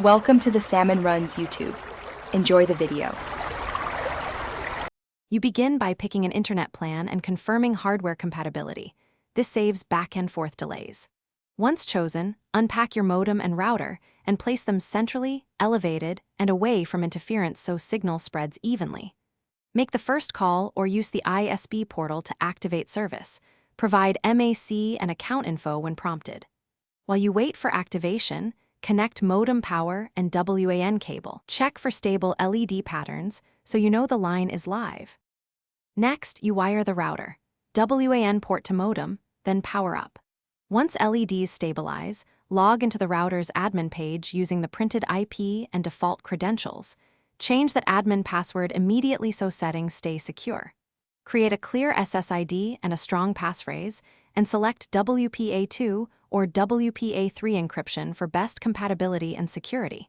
Welcome to the Salmon Runs YouTube. Enjoy the video. You begin by picking an internet plan and confirming hardware compatibility. This saves back-and-forth delays. Once chosen, unpack your modem and router and place them centrally, elevated, and away from interference so signal spreads evenly. Make the first call or use the ISP portal to activate service. Provide MAC and account info when prompted. While you wait for activation, connect modem power and WAN cable. Check for stable LED patterns so you know the line is live. Next, you wire the router. WAN port to modem, then power up. Once LEDs stabilize, log into the router's admin page using the printed IP and default credentials. Change that admin password immediately so settings stay secure. Create a clear SSID and a strong passphrase, and select WPA2 or WPA3 encryption for best compatibility and security.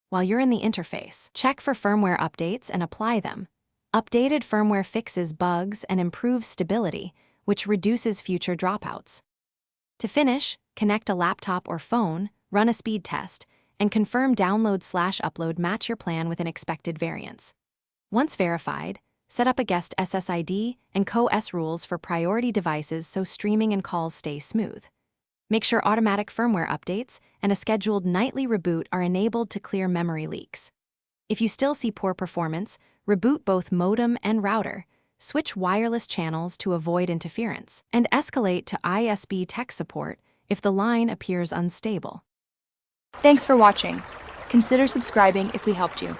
While you're in the interface, check for firmware updates and apply them. Updated firmware fixes bugs and improves stability, which reduces future dropouts. To finish, connect a laptop or phone, run a speed test, and confirm download/upload match your plan with an expected variance. Once verified, set up a guest SSID and co-S rules for priority devices so streaming and calls stay smooth. Make sure automatic firmware updates and a scheduled nightly reboot are enabled to clear memory leaks. If you still see poor performance, reboot both modem and router, switch wireless channels to avoid interference, and escalate to ISP tech support if the line appears unstable. Thanks for watching. Consider subscribing if we helped you.